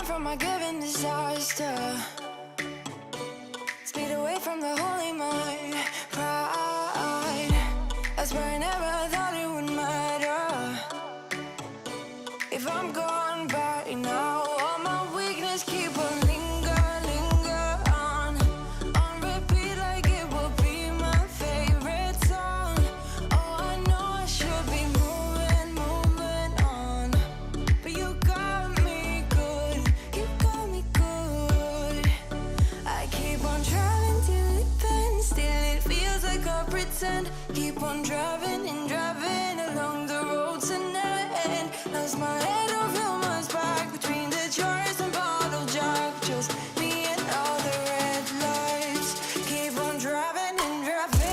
from my given disaster. Speed away from the holy mind. Pride, I swear I never thought it would matter. If I'm gone by now, all my weakness keep on linger on repeat like it will be my favorite song. Oh, I know I should be moving on, but you got me good, you got me good. I keep on driving till it bends, still it feels like I pretend. Keep on driving and driving along the road to never end. Lost my head over my back between the jars and bottle jack. Just me and all the red lights. Keep on driving and driving.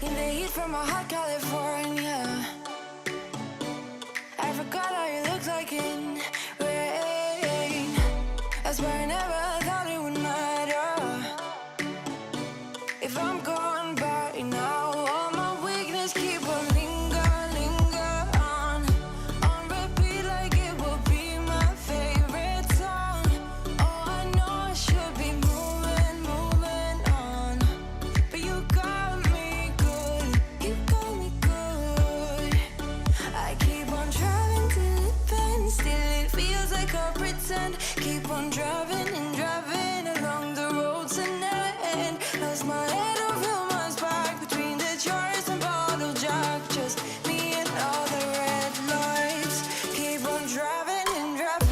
In the heat from a hot California, I forgot how you look like in rain. I swear I never thought it would matter. If I'm gone by now, all my weakness keep on linger on repeat like it will be my favorite song. Oh, I know I should be moving on, but you got me good, you got me good. I keep on driving till it bends, still it feels like I pretend. Keep on driving and driving along the road to never end. Lost my head over my back between the jars and bottle jack. Just me and all the red lights. Keep on driving and driving.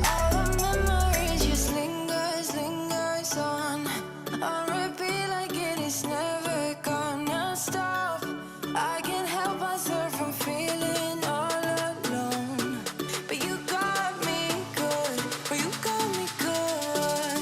All the memories just lingers on repeat like it is never gonna stop. I can't help myself from feeling all alone, but you got me good, but you got me good.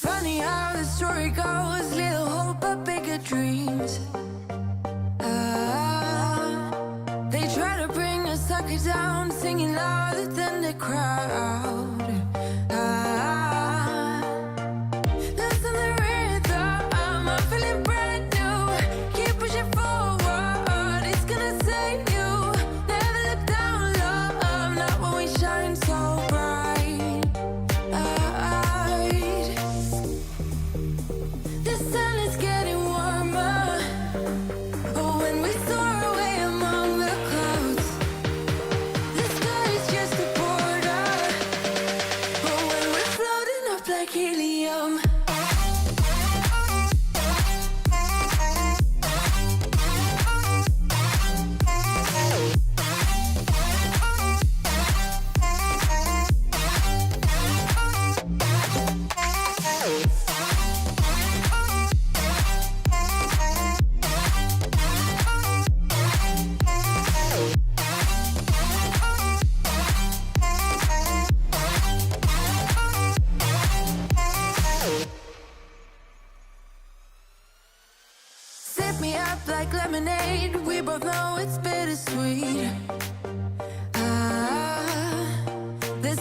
Funny how the story goes, little hope but bigger dreams. They try to bring a sucker down, singing louder than the crowd. Listen the rhythm, I'm feeling brand new. Keep pushing forward, it's gonna save you. Never look down, love, not when we shine so bright. The sun is getting warmer. Oh, when we soar away among the clouds, the sky is just a border. Oh, when we're floating up like helium. Sip me up like lemonade. We both know it's bittersweet. The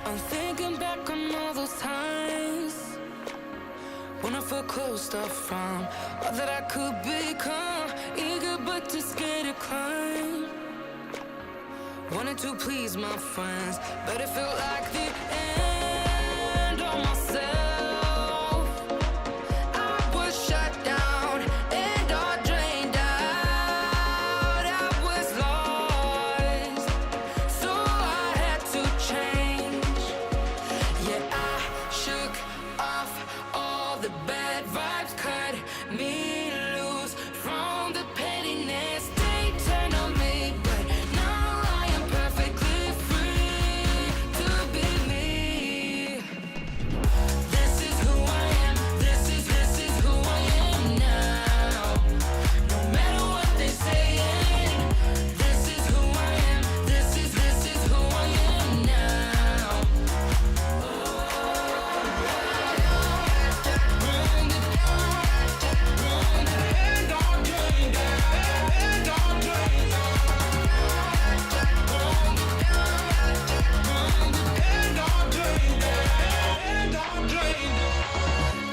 I'm thinking back on all those times when I felt closed off from all that I could become, eager but too scared to climb. Wanted to please my friends, but it felt like the end of myself. I was shut down and all drained out. I was lost, so I had to change. Yeah, I shook off all the bad vibes, cut me loose from the pettiness they turned on me. But now I am perfectly free to be me. This is who I am. This is who I am now. No matter what they saying, this is who I am. This is who I am now.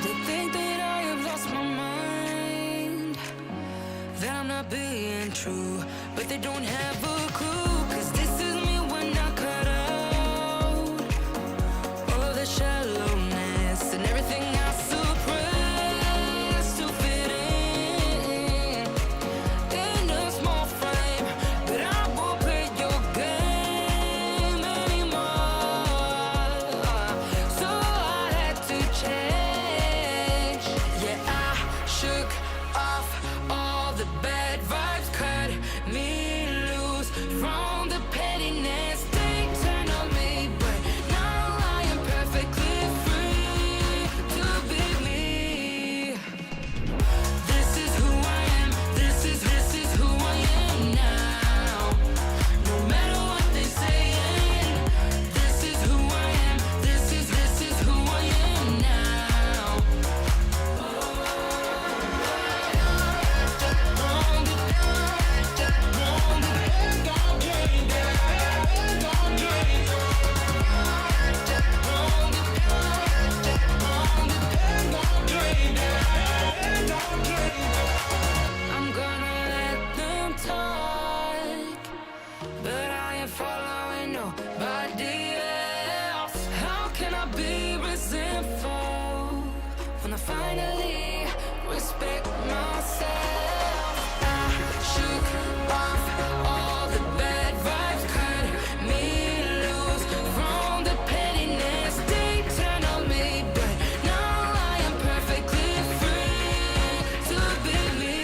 They think that I have lost my mind, that I'm not being true, but they don't have a clue. 'Cause this is me when I cut out all the shallowness and everything I suppress to fit in a small frame. But I won't play your game anymore, so I had to change. Yeah, I shook off all the bad vibes, cut me loose from the pettiness they turned on me. But now I am perfectly free to be me. This is who I am. This is who I am now. No matter what they saying, this is who I am. This is who I am now. I'm gonna let them talk, but I ain't following nobody else. How can I be resentful when I finally respect myself? I shook off all the bad vibes, cut me loose from the pettiness they turned on me. But now I am perfectly free to be me.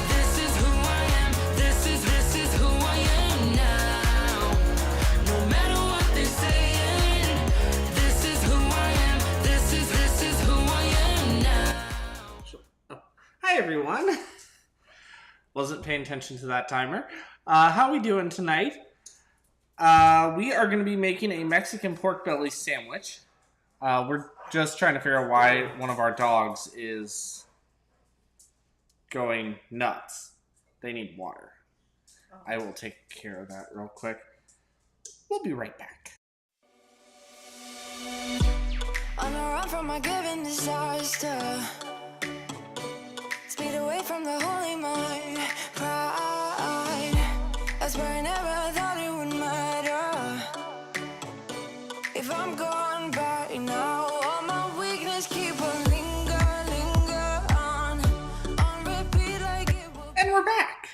This is who I am. This is who I am now. No matter what they're saying, this is who I am. This is who I am now. Hi everyone. Wasn't paying attention to that timer. How we doing tonight? We are going to be making a Mexican pork belly sandwich. We're just trying to figure out why one of our dogs is going nuts. They need water. I will take care of that real quick. We'll be right back. On a run from my given disaster, speed away from the holy mind, pride. That's where I never thought it would matter. If I'm gone by now, all my weakness keep on linger on repeat like it will. And we're back.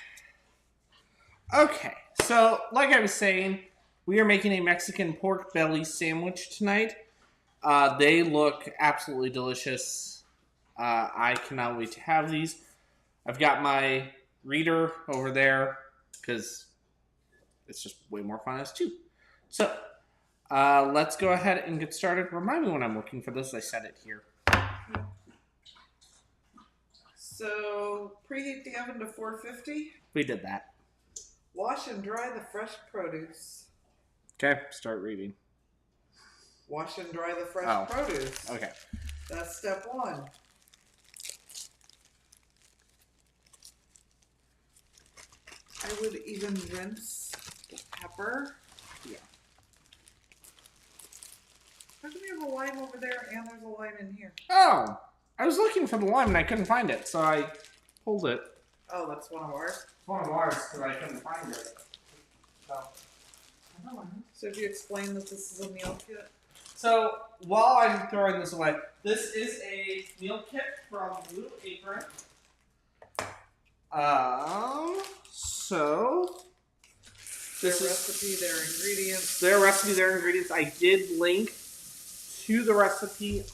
Okay, so like I was saying, we are making a Mexican pork belly sandwich tonight. They look absolutely delicious. I cannot wait to have these. I've got my reader over there because it's just way more fun as two. So let's go ahead and get started. Remind me when I'm looking for this. I said it here. So preheat the oven to 450. We did that. Wash and dry the fresh produce. Okay, start reading. Wash and dry the fresh produce. Okay. That's step one. I would even rinse the pepper. Yeah. How come you have a lime over there and there's a lime in here? Oh, I was looking for the lime and I couldn't find it, so I pulled it. Oh, that's one of ours. It's one of ours because I couldn't find it. So if you explain that this is a meal kit? So while I'm throwing this away, this is a meal kit from Blue Apron. So Their recipe, their ingredients. Their recipe, their ingredients. I did link to the recipe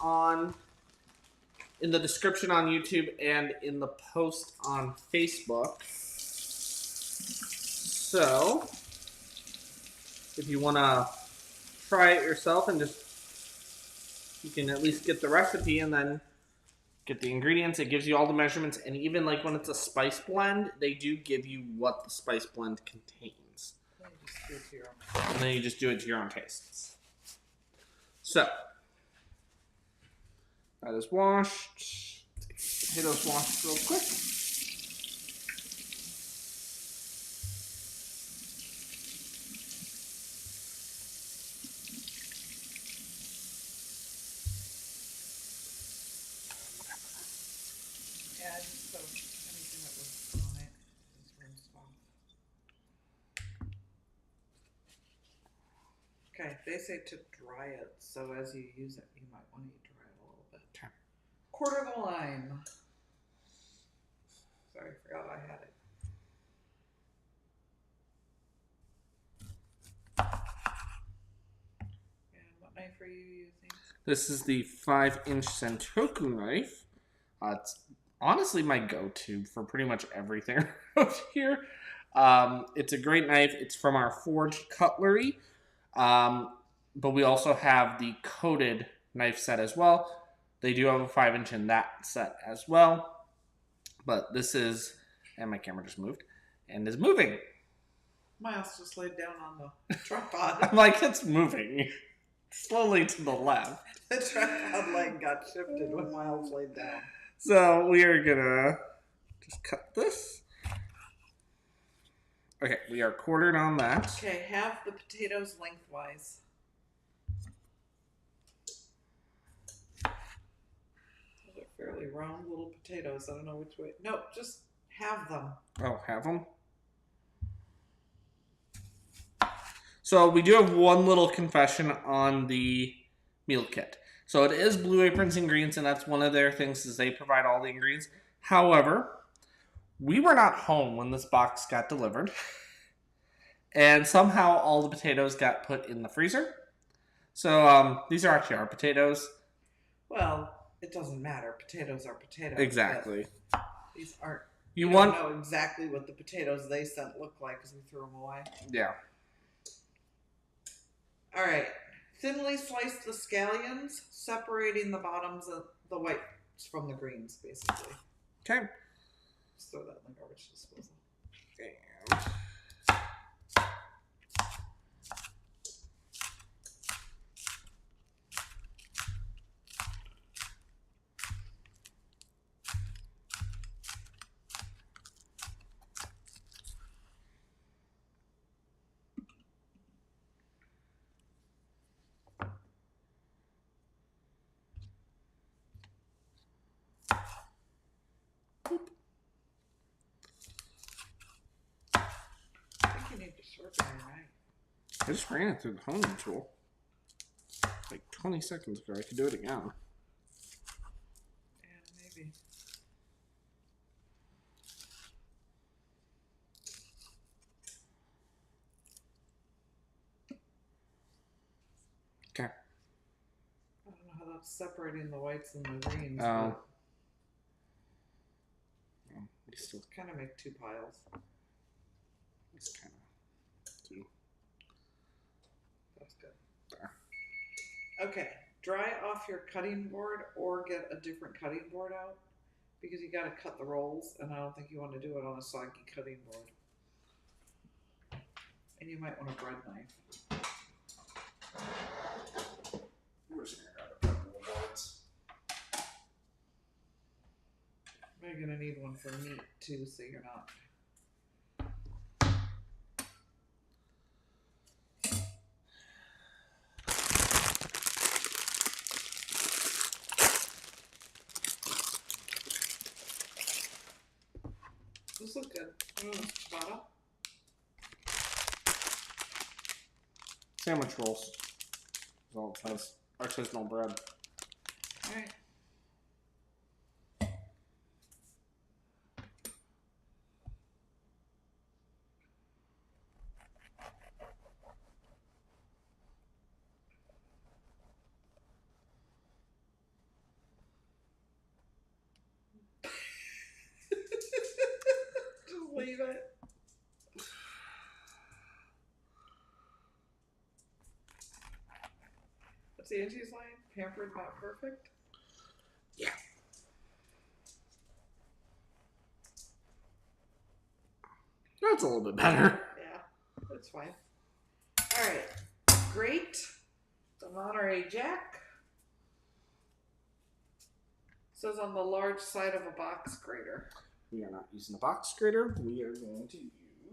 in the description on YouTube and in the post on Facebook. So if you want to try it yourself and you can at least get the recipe and then get the ingredients. It gives you all the measurements, and even like when it's a spice blend, they do give you what the spice blend contains. And then you just do it to your own tastes. So that is washed. Potatoes washed real quick. Yeah, I just put anything that was on it. Just rinsed off. Okay, they say to dry it, so as you use it, you might want to dry it a little bit. Okay. Quarter of a lime. Sorry, I forgot I had it. And what knife are you using? This is the 5-inch Sentoku knife. It's honestly my go-to for pretty much everything around here. It's a great knife. It's from our forged cutlery. But we also have the coated knife set as well. They do have a 5-inch in that set as well. But this is, and my camera just moved, and is moving. Miles just laid down on the tripod. I'm like, it's moving. Slowly to the left. The tripod leg got shifted when Miles laid down. So we are gonna just cut this. Okay, we are quartered on that. Okay, have the potatoes lengthwise. Those are fairly round little potatoes. I don't know which way. No, just have them. Oh, have them? So we do have one little confession on the meal kit. So it is Blue Apron's ingredients, and that's one of their things is they provide all the ingredients. However, we were not home when this box got delivered. And somehow all the potatoes got put in the freezer. So these are actually our potatoes. Well, it doesn't matter. Potatoes are potatoes. Exactly. These aren't. You don't know exactly what the potatoes they sent look like because we threw them away. Yeah. All right. Thinly slice the scallions, separating the bottoms of the whites from the greens, basically. Okay. Just throw that in the garbage disposal. And I think you need to sharpen your knife. I just ran it through the honing tool. Like 20 seconds ago. I could do it again. Yeah, maybe. Okay. I don't know how that's separating the whites and the greens. Oh. But We still kind of make two piles. it's kind of do. That's good. There. Okay, dry off your cutting board or get a different cutting board out because you got to cut the rolls, and I don't think you want to do it on a soggy cutting board. And you might want a bread knife. We're just gonna grab a couple of boards. You're going to need one for meat too, so you're not. Those look good. What are those, ciabatta? Sandwich rolls. That's all it says. Artisanal bread. Alright. Just leave it. What's Angie's line? Pampered, not perfect? Yeah. That's a little bit better. Yeah, that's fine. Alright. Grate the Monterey Jack. Says on the large side of a box grater. We are not using a box grater. We are going to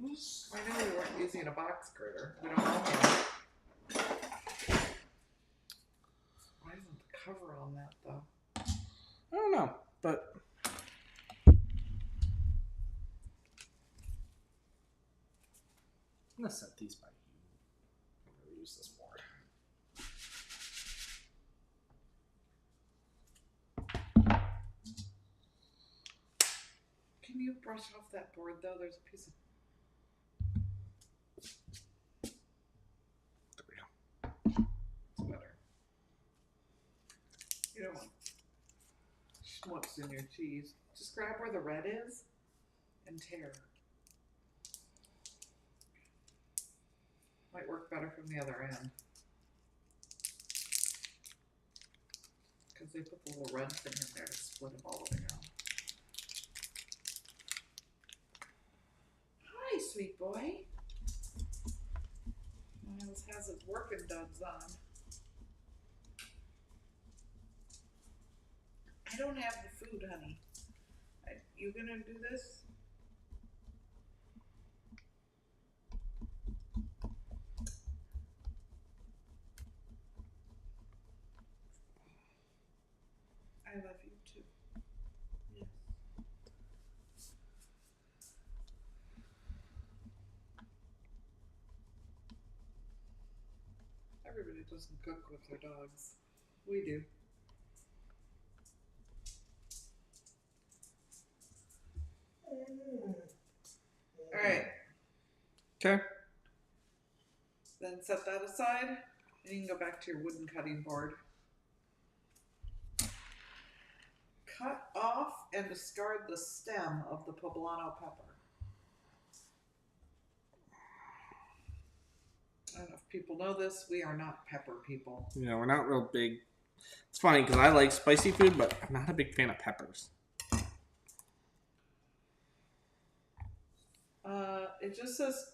use... I know we weren't using a box grater. We don't know how. Why isn't the cover on that though? I don't know, but... I'm going to set these by you. I'm going to use this board. Can you brush off that board though? There's a piece of... There we go. It's better. You don't want schmutz in your cheese. Just grab where the red is and tear. Might work better from the other end. Because they put the little red thing in there to split them all the way around. Hi, sweet boy. Miles has his working duds on. I don't have the food, honey. You gonna do this? I love you too. Yes. Everybody doesn't cook with their dogs. We do. Alright. Okay. Then set that aside, and you can go back to your wooden cutting board. Cut off and discard the stem of the poblano pepper. I don't know if people know this, we are not pepper people. You know, we're not real big. It's funny because I like spicy food, but I'm not a big fan of peppers. It just says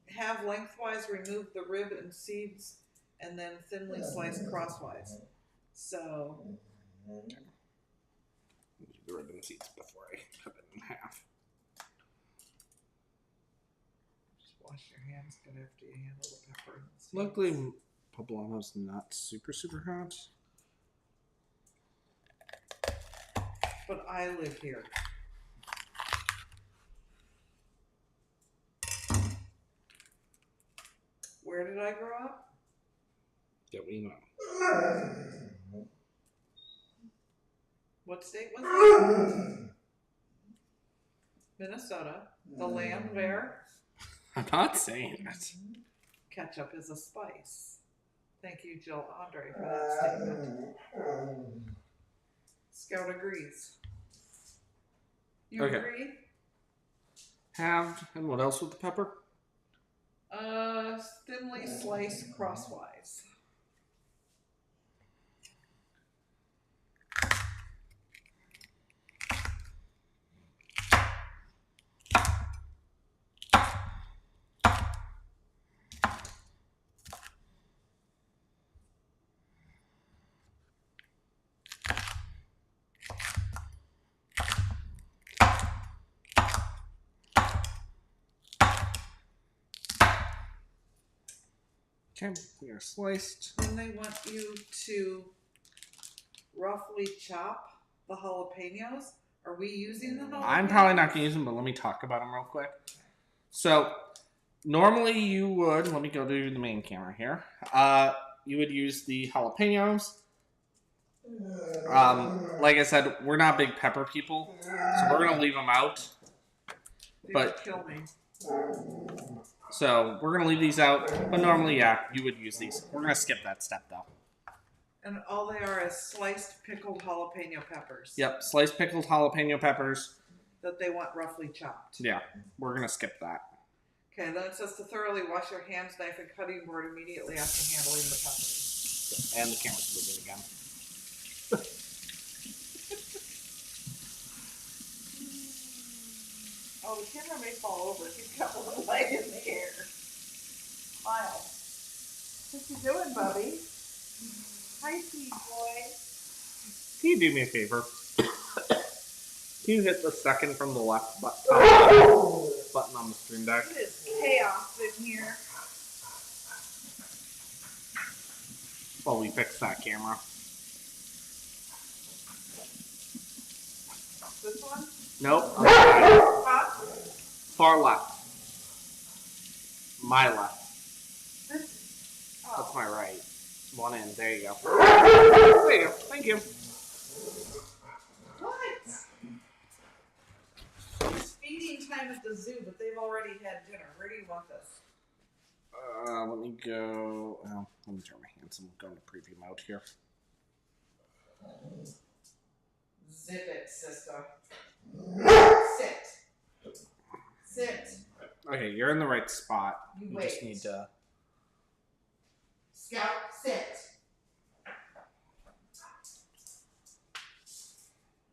have lengthwise remove the rib and seeds and then thinly slice crosswise. So The rib and seeds before I cut it in half. just wash your hands good after you handle the pepper and seeds. Luckily, poblano's not super hot. But I live here. Where did I grow up? Yeah, we know. What state was it? Minnesota. The land where I'm not saying it. ketchup is a spice. Thank you, Jill Andre, for that statement. Scout agrees. You Okay. agree? Halved, and what else with the pepper? Thinly sliced crosswise. Okay, we are sliced. Then they want you to roughly chop the jalapenos. Are we using the jalapenos? I'm probably not going to use them, but let me talk about them real quick. So, normally you would, let me go to the main camera here. You would use the jalapenos. Like I said, we're not big pepper people, so we're going to leave them out. They But would kill me. So, we're going to leave these out, but normally, yeah, you would use these. We're going to skip that step, though. And all they are is sliced pickled jalapeno peppers. Yep, sliced pickled jalapeno peppers. That they want roughly chopped. Yeah, we're going to skip that. Okay, then it says to thoroughly wash your hands, knife, and cutting board immediately after handling the peppers. And the camera's moving again. Oh, the camera may fall over. He's got one leg in the air. Smile. What you doing, Bubby? Hi, sweet boy. Can you do me a favor? Can you hit the second from the left button on the stream deck? It is chaos in here. While we fix that camera. This one? Nope. Huh? Far left. My left. This? That's Oh. my right. One in. There you go. There you go. Thank you. What? It's feeding time at the zoo, but they've already had dinner. Where do you want this? Let me go. Oh, let me turn my hands. I'm going to preview mode here. Zip it, sister. Sit. Sit. Okay, you're in the right spot. You You wait. just need to. Scout, sit.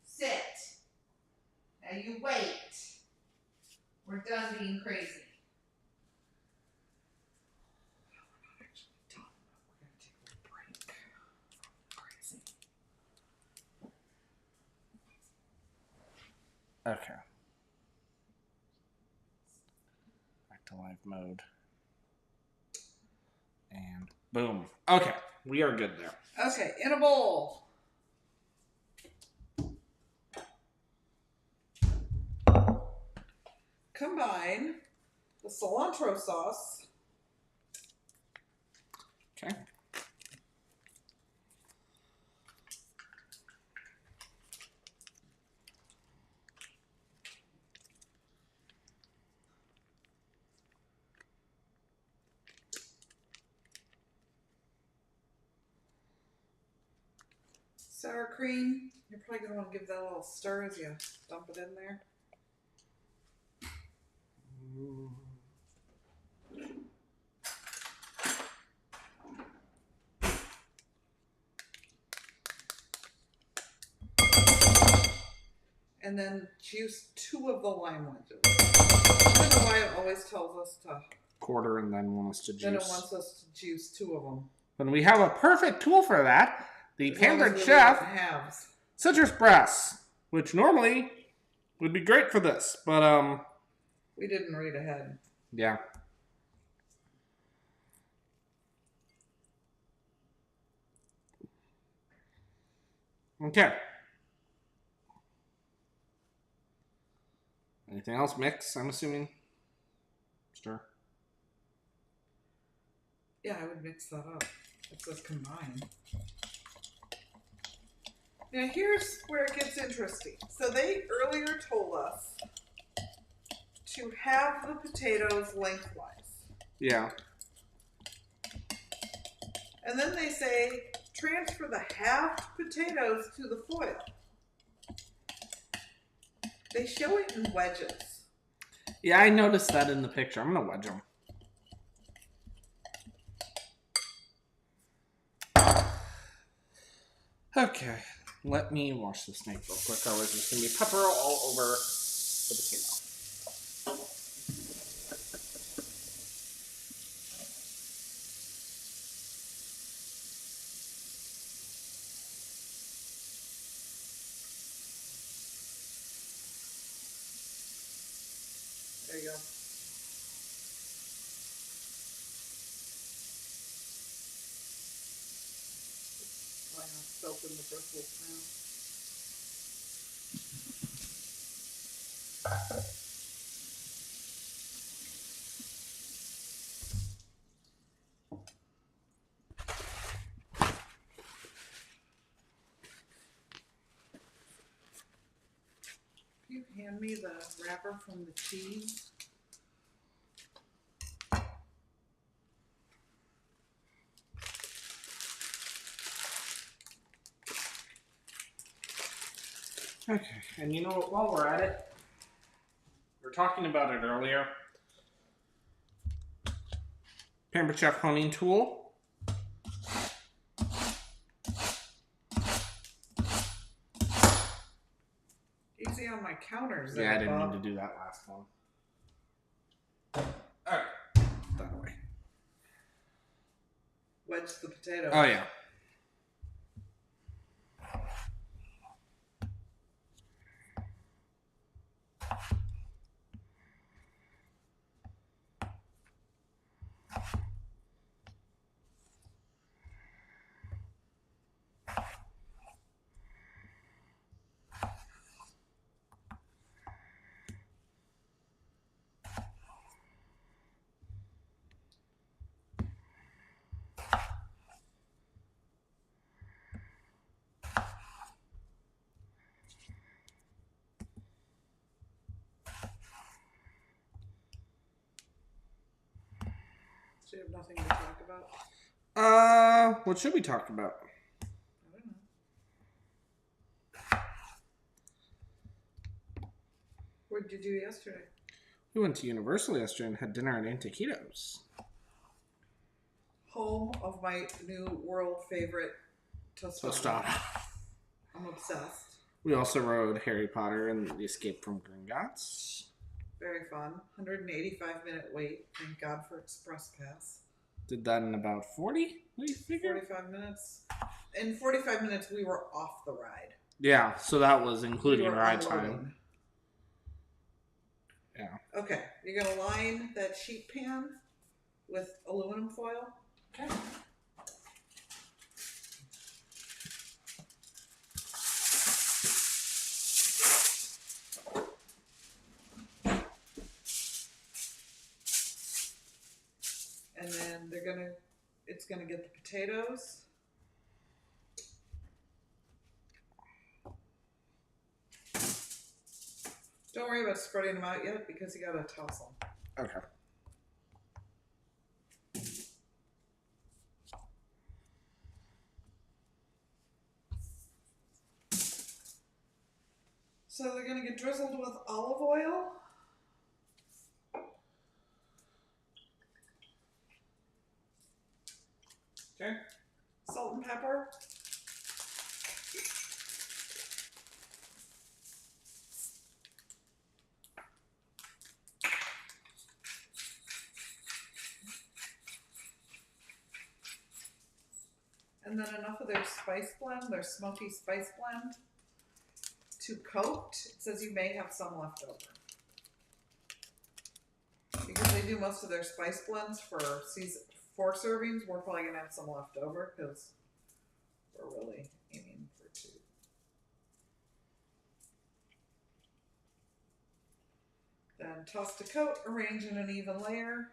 Sit. Now you wait. We're done being crazy. We're done. We're going to take a break. Crazy. Okay. Back to live mode. And boom. Okay, we are good there. Okay, in a bowl. Combine the cilantro sauce. Okay. Sour cream. You're probably going to want to give that a little stir as you dump it in there. And then juice 2 of the lime wedges. I don't know why it always tells us to. Quarter and then want us to Then it juice. wants us to juice 2 of them. When we have a perfect tool for that, the As long as Pampered we Chef leave the halves. citrus press, which normally would be great for this, but We didn't read ahead. yeah. Okay. Anything else? Mix, I'm assuming. Stir. Yeah, I would mix that up. It says combine. Now here's where it gets interesting. So they earlier told us to have the potatoes lengthwise. Yeah. And then they say transfer the halved potatoes to the foil. They show it in wedges. Yeah, I noticed that in the picture. I'm going to wedge them. Okay, let me wash this knife real quick. Otherwise, there's going to be pepper all over the potato. There you go. Why not soap in the bristles now? Can you hand me the wrapper from the cheese? Okay, and you know what? While we're at it, we were talking about it earlier. Pampered Chef honing tool. Easy on my counters. Yeah, I didn't mean to do that last one. Alright, that way. Wedge the potatoes. Oh, yeah. So you have nothing to talk about? What should we talk about? I don't know. What did you do yesterday? We went to Universal yesterday and had dinner at Antiquitos. Home of my new world favorite tostada. Tostada. I'm obsessed. We also rode Harry Potter and the Escape from Gringotts. Very fun. 185-minute wait. Thank God for Express Pass. Did that in about 40? What do you figure? 45 minutes. In 45 minutes, we were off the ride. Yeah, so that was including We were ride unloading. time. Yeah. Okay, you're going to line that sheet pan with aluminum foil. Okay. And then it's gonna get the potatoes. Don't worry about spreading them out yet because you gotta toss them. Okay. So they're gonna get drizzled with olive oil. Okay. Salt and pepper. And then enough of their spice blend, their smoky spice blend, to coat. It says you may have some left over. Because they do most of their spice blends for 4 servings, we're probably going to have some left over because we're really aiming for 2. Then toss to coat, arrange in an even layer.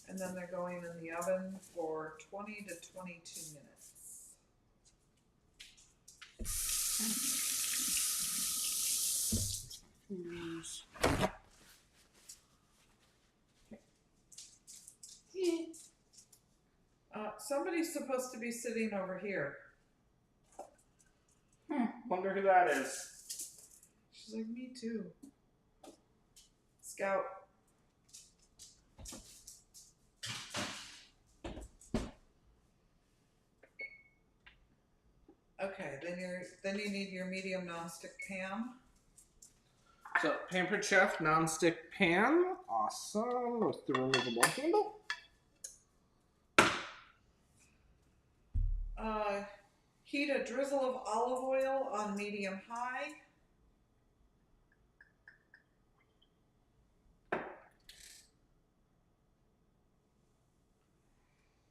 And then they're going in the oven for 20 to 22 minutes. Somebody's supposed to be sitting over here. Wonder who that is. She's like, me too. Scout. Okay, then you need your medium nonstick pan. So, Pampered Chef nonstick pan. Awesome. With the removable handle. Heat a drizzle of olive oil on medium high.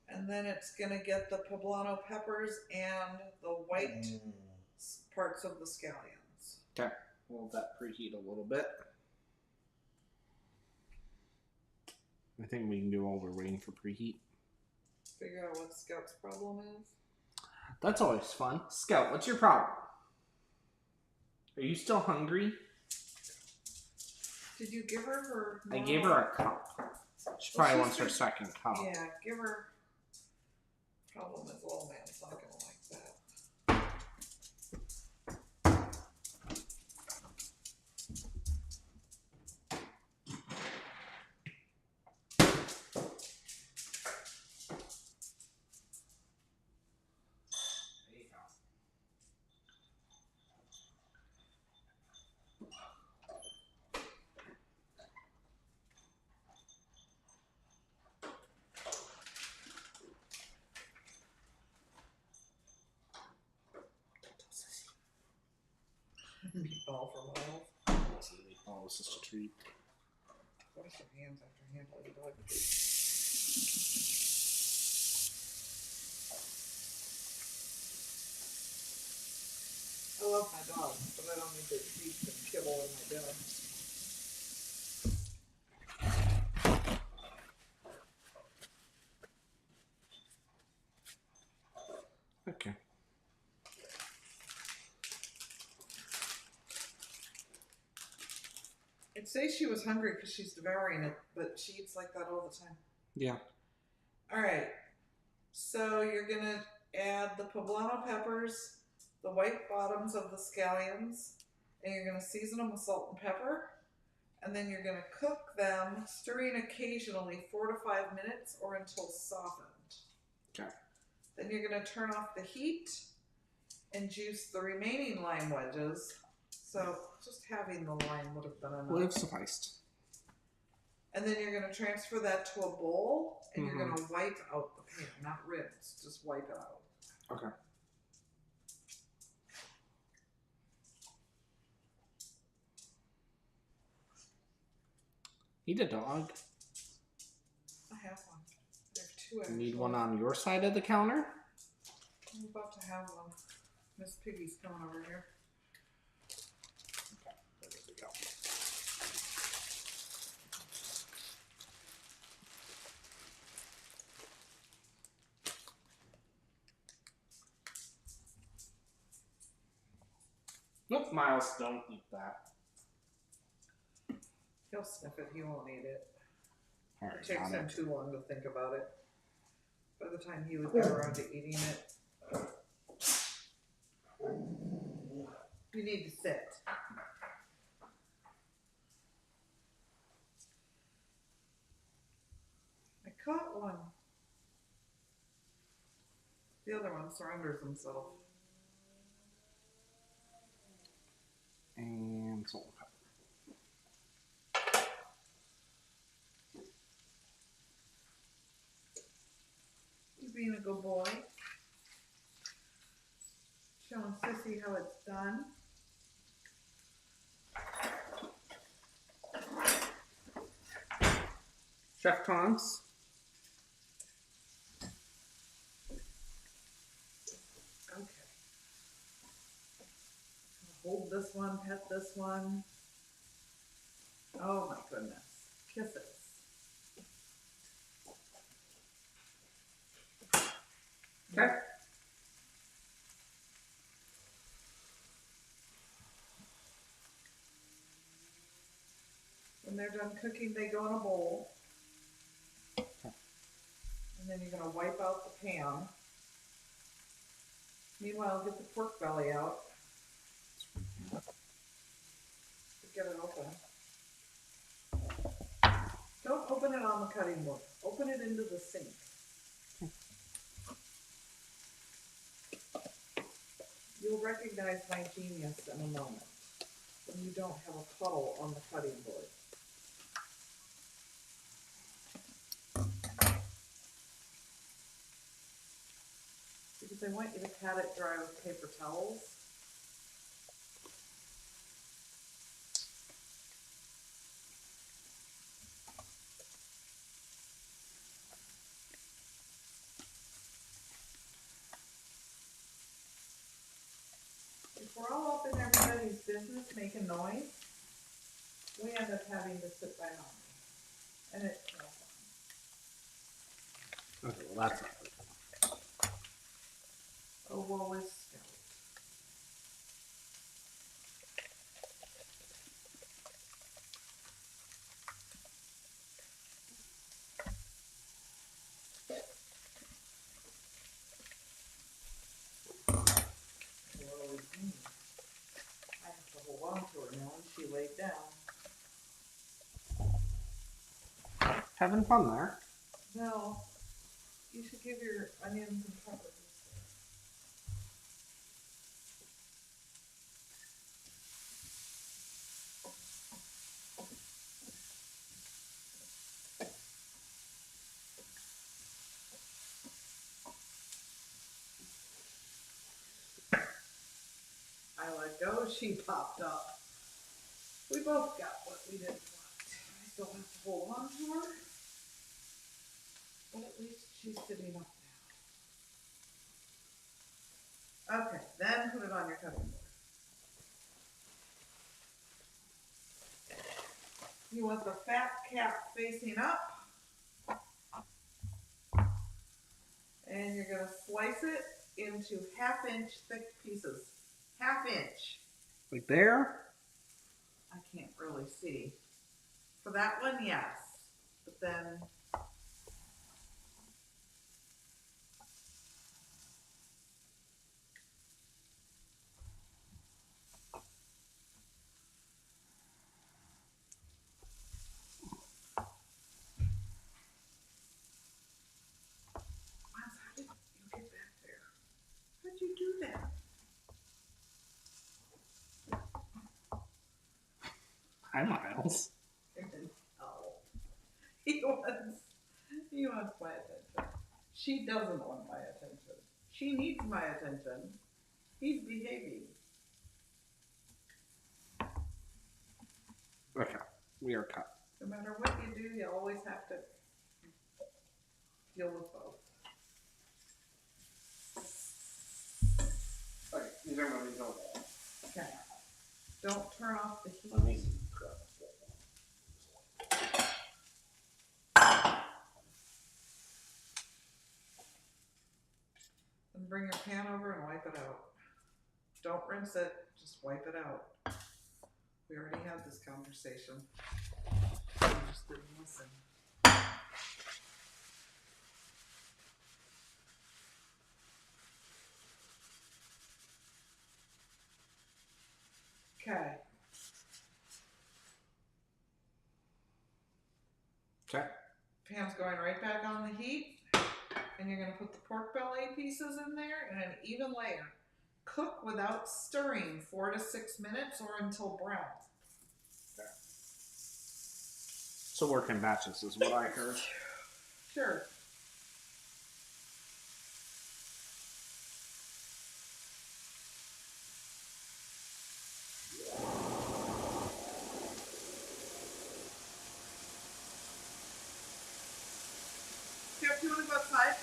And then it's going to get the poblano peppers and the white parts of the scallions. Okay, we'll let that preheat a little bit. I think we can do all we're waiting for preheat. Figure out what Scout's problem is. That's always fun. Scout, what's your problem? Are you still hungry? Did you give her I gave her a cup. She probably wants her second cup. Yeah, give her. Problem is, old man's not gonna like that. There you go. Meatball for miles. Oh, it's just a treat. Wash your hands after handling dog food. I love my dogs, but I don't need their treats and kibble in my dinner. Okay. It'd say she was hungry because she's devouring it, but she eats like that all the time. Yeah. All right. So you're going to add the poblano peppers, the white bottoms of the scallions, and you're going to season them with salt and pepper. And then you're going to cook them, stirring occasionally 4 to 5 minutes or until softened. Okay. Then you're going to turn off the heat and juice the remaining lime wedges. So just having the lime would have been enough. Would have sufficed. And then you're going to transfer that to a bowl, and Mm-hmm. you're going to wipe out the pan, not rinse, just wipe it out. Okay. Need a dog? I have one. I have two You actually. need one on your side of the counter? I'm about to have one. Miss Piggy's coming over here. There we go. Nope, Miles, don't eat that. He'll sniff it. He won't eat it. All It right, takes got him it. too long to think about it. By the time he would get around to eating it, you need to sit. I caught one. The other one surrenders himself. And salt and pepper. You being a good boy. Showing Sissy how it's done. Chef Tom's. Okay. Hold this one, pet this one. Oh my goodness. Kisses. Okay. When they're done cooking, they go in a bowl. And then you're going to wipe out the pan. Meanwhile, get the pork belly out. Get it open. Don't open it on the cutting board. Open it into the sink. You'll recognize my genius in a moment when you don't have a puddle on the cutting board. Because I want you to pat it dry with paper towels. If we're all up in everybody's business, making noise, we end up having to sit by mommy. And it's no fun. Okay, well that's not good. Oh, woe is Scout. Woe is me. I have to hold on to her now and she laid down. Having fun there. No, you should give your onions and peppers. I let go, she popped up. We both got what we didn't want. I still have to hold on to her. But at least she's sitting up now. Okay, then put it on your cutting board. You want the fat cap facing up. And you're going to slice it into 1/2 inch thick pieces. 1/2 inch. Like there? I can't really see. For that one, yes. But then Miles, how did you get back there? How'd you do that? Hi, Miles. Oh. He wants my attention. She doesn't want my attention. She needs my attention. He's behaving. Okay, we are cut. No matter what you do, you always have to deal with both. Okay, these are movies over there. Okay. Don't turn off the heat. Let me grab a And bring your pan over and wipe it out. Don't rinse it, just wipe it out. We already had this conversation. You just didn't listen. Okay. Okay. Pan's going right back on the heat. And you're going to put the pork belly pieces in there in an even layer. Cook without stirring 4 to 6 minutes or until brown. Okay. So work in batches is what I heard. Sure. Jeff, do you want to go outside?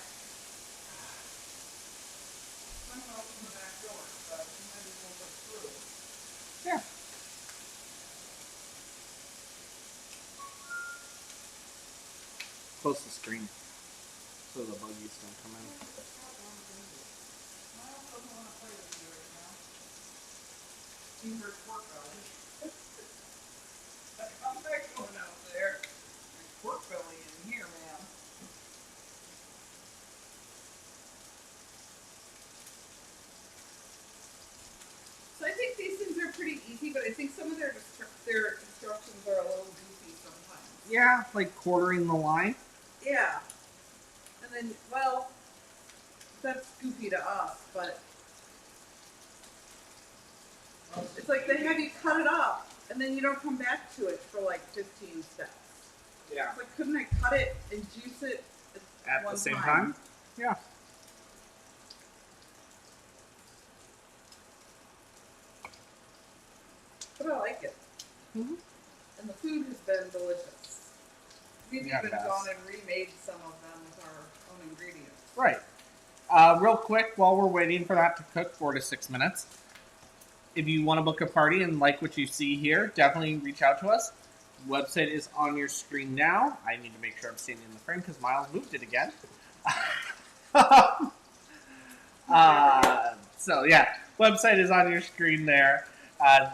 I'm going to open the back door, but you might as well go through. Yeah. Close the screen so the buggies don't come in. Miles doesn't want to play with you right now. He's her pork belly. I'm not going out there. There's pork belly in here, man. So I think these things are pretty easy, but I think some of their instructions are a little goofy sometimes. Yeah, like quartering the line. Yeah. And then, well, that's goofy to us, but it's like they have you cut it up, and then you don't come back to it for like 15 steps. Yeah. It's like, couldn't I cut it and juice it At one the same time? Yeah. But I like it. Mm-hmm. And the food has been delicious. We've Yeah, even it has. gone and remade some of them with our own ingredients. Right. Real quick, while we're waiting for that to cook 4 to 6 minutes, if you want to book a party and like what you see here, definitely reach out to us. Website is on your screen now. I need to make sure I'm standing in the frame because Miles moved it again. So yeah, website is on your screen there.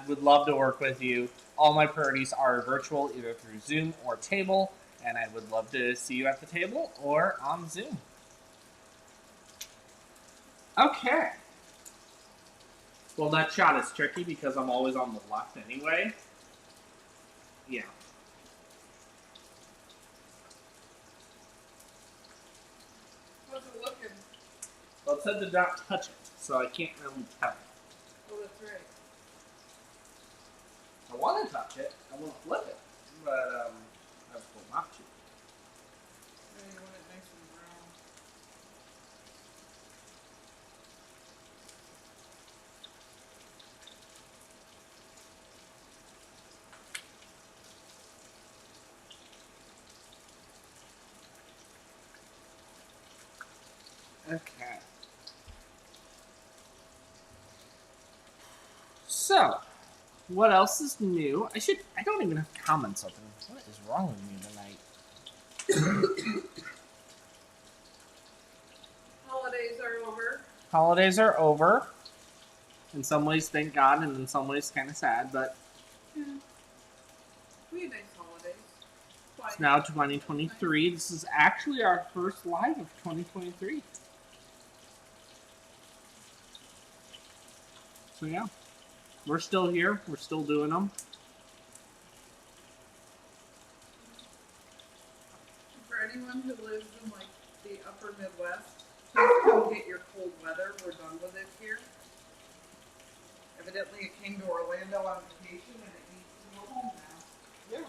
Would love to work with you. All my parties are virtual, either through Zoom or table, and I would love to see you at the table or on Zoom. Okay. Well, that shot is tricky because I'm always on the left anyway. Yeah. How's it looking? Well, it said to not touch it, so I can't really tell. Oh, that's right. I want to touch it. I want to flip it, but I was told not to. Yeah, you want it nice and brown. Okay. So, what else is new? I don't even have comments open. What is wrong with me tonight? Holidays are over. Holidays are over. In some ways, thank God, and in some ways, kind of sad, but Yeah. We had nice holidays. it's now 2023. This is actually our first live of 2023. So, yeah. We're still here. We're still doing them. For anyone who lives in like the upper Midwest, please come get your cold weather. We're done with it here. Evidently, it came to Orlando on vacation and it needs to go home now. Yeah.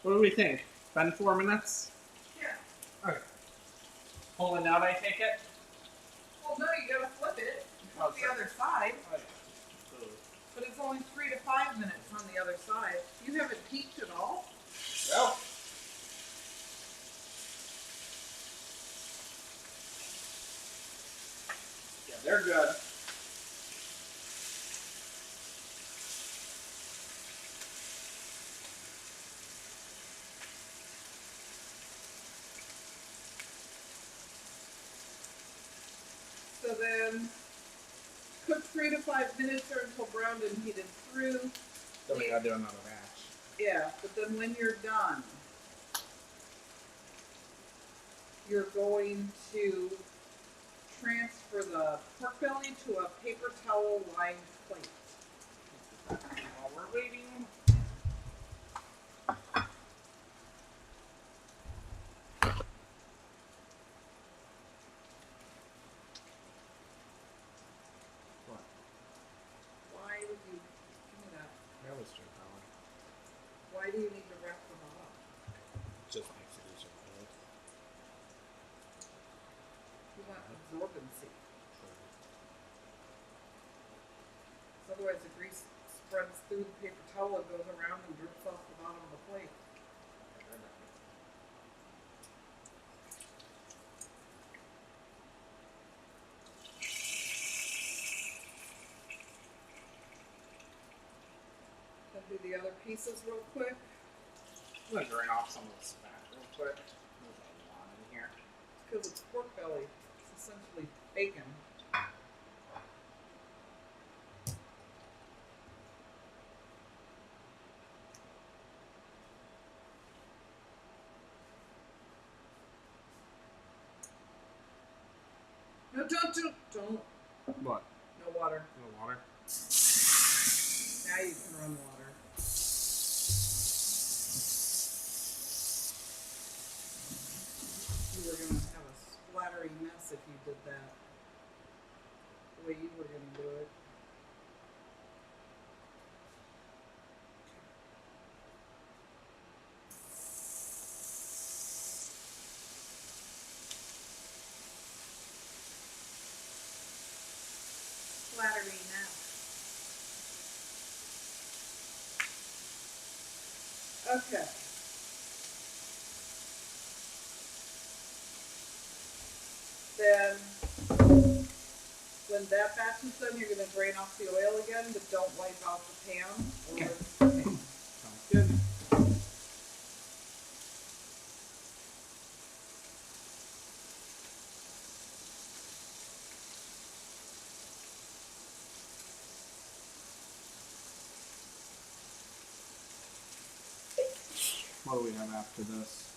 What do we think? Been 4 minutes? Yeah. Okay. Pulling out, I take it? Well, no, you gotta flip it. Oh, Flip the sorry. other side. Oh, yeah. But it's only 3 to 5 minutes on the other side. You haven't peeked at all? Well. Yeah, they're good. So then, cook 3 to 5 minutes or until browned and heated through. Then we gotta do another batch. Yeah, but then when you're done, you're going to transfer the pork belly to a paper towel lined plate. While we're waiting. What? Why would you give me that? That was too power. Why do you need to wrap them up? Just makes it easier. You want absorbency. Otherwise the grease spreads through the paper towel and goes around and drips off the bottom of the plate. I'll do the other pieces real quick. I'm gonna drain off some of this fat real quick. There's a lot in here. Because it's pork belly. It's essentially bacon. No, don't. What? No water. No water? Now you can run water. You were gonna have a splattery mess if you did that. The way you were gonna do it. flattery now. Okay. Then, when that batch is done, you're going to drain off the oil again, but don't wipe out the pan. Okay. Sounds good. What do we have after this?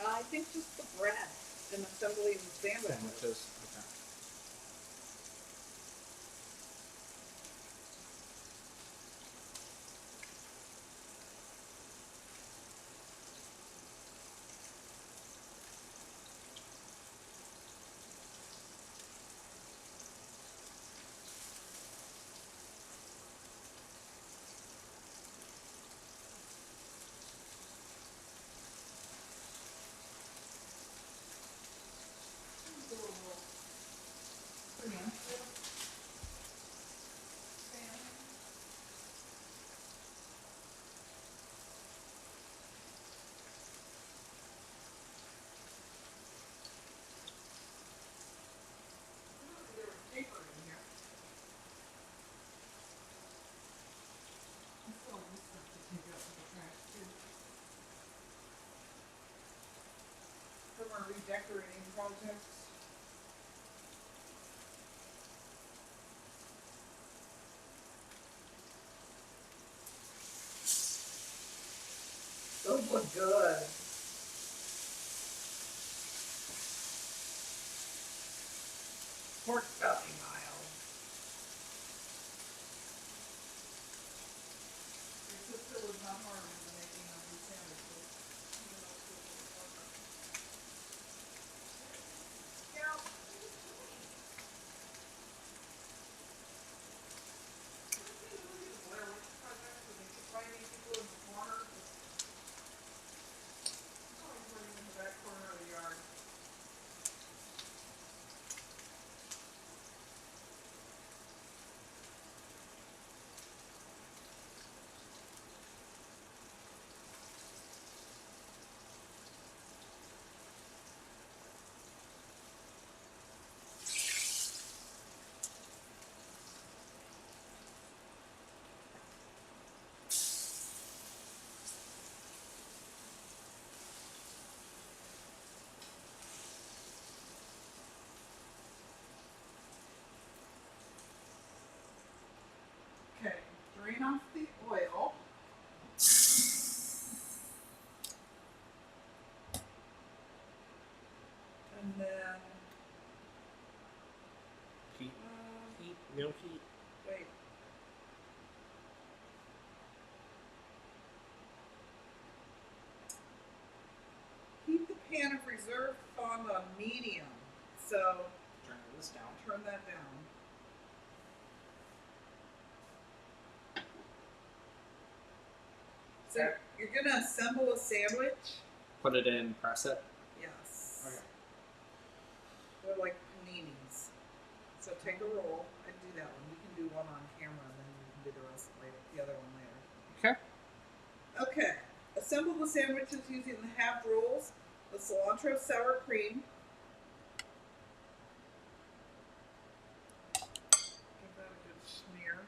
I think just the bread and assembling the sandwiches. Sandwiches. Okay. Summer redecorating projects. Those look good. Pork belly mild. Your sister was not harmed in the making of these sandwiches. Yeah. Blair Witch Project, so they keep finding people in the corner. Always running in the back corner of the yard. Okay, drain off the oil. And then, Heat. Heat. No heat. wait. Heat the pan of reserved fond on medium. So, Turn this down. turn that down. So, Okay. you're going to assemble a sandwich. Put it in. Press it. Yes. Okay. They're like paninis. So take a roll and do that one. We can do one on camera and then we can do the rest later. The other one later. Okay. Okay. Assemble the sandwiches using the half rolls, the cilantro sour cream. Give that a good smear.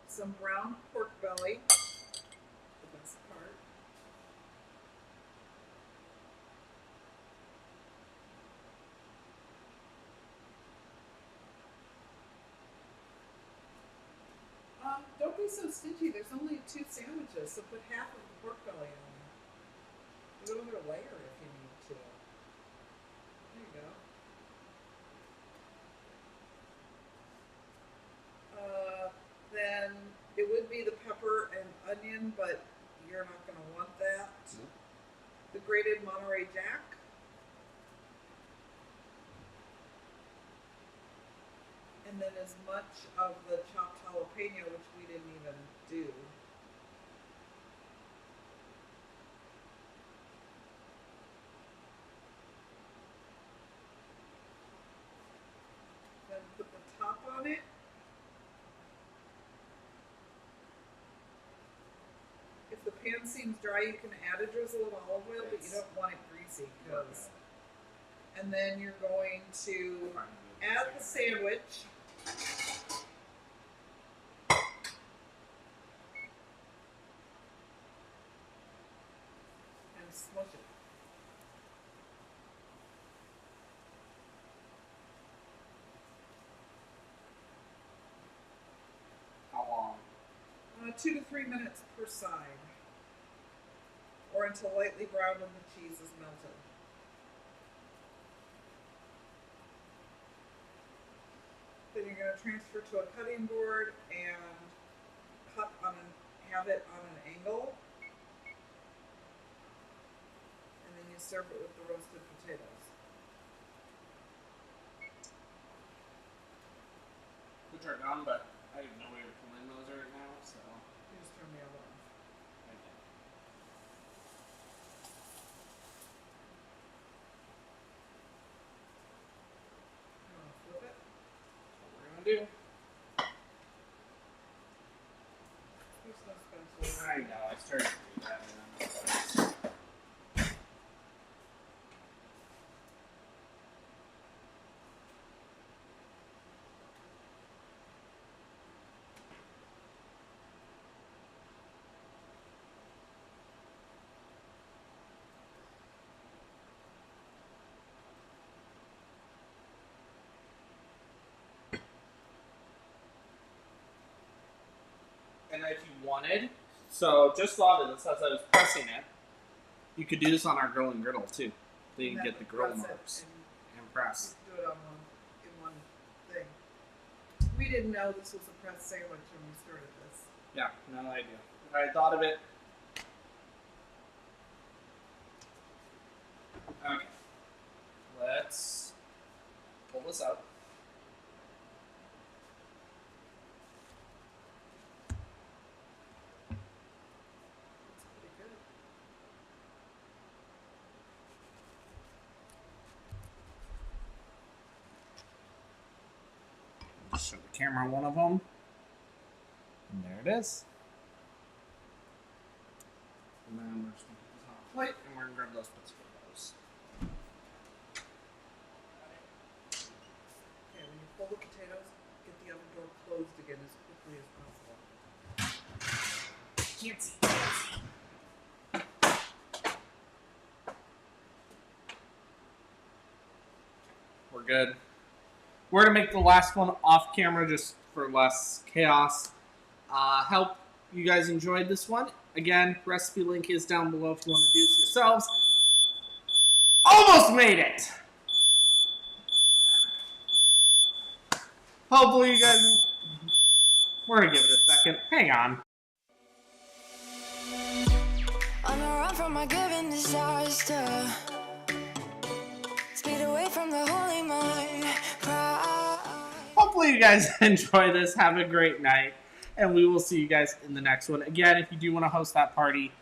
Some brown pork belly. The best part. Don't be so stingy. There's only 2 sandwiches, so put half of the pork belly on there. Do another layer if you need to. There you go. Then it would be the pepper and onion, but you're not going to want that. The grated Monterey Jack. And then as much of the chopped jalapeno, which we didn't even do. pan seems dry, you can add a drizzle of olive oil, but you don't want it greasy. And then you're going to add the sandwich. And smush it. How long? 2 to 3 minutes per side, or until lightly browned and the cheese is melted. Then you're going to transfer to a cutting board and have it on an angle, and then you serve it with the roasted potatoes. Which are done, but I have no way of pulling those right now, so. You just turn the oven off. Okay. You want to flip it? That's what we're gonna do. There's no spatula. I know, I started to do that and I'm not. And if you wanted, so just thought of this as I was pressing it, you could do this on our grill and griddle too. Then you can get the grill marks and press. Do it on one thing. We didn't know this was a pressed sandwich when we started this. Yeah, no idea. I thought of it. Okay. Let's pull this out. It's pretty good. Show the camera one of them. And there it is. And then we're just going to put this on a plate and we're going to grab those bits for those. Okay, when you pull the potatoes, get the oven door closed again as quickly as possible. Can't see. We're good. We're going to make the last one off camera just for less chaos. Hope you guys enjoyed this one. Again, recipe link is down below if you want to do this yourselves. Almost made it! Hopefully you guys... We're going to give it a second. Hang on. On the run from my given disaster, speed away from the holy mind. Hopefully you guys enjoy this. Have a great night. And we will see you guys in the next one. Again, if you do want to host that party,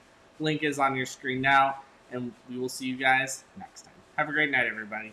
link is on your screen now. And we will see you guys next time. Have a great night, everybody.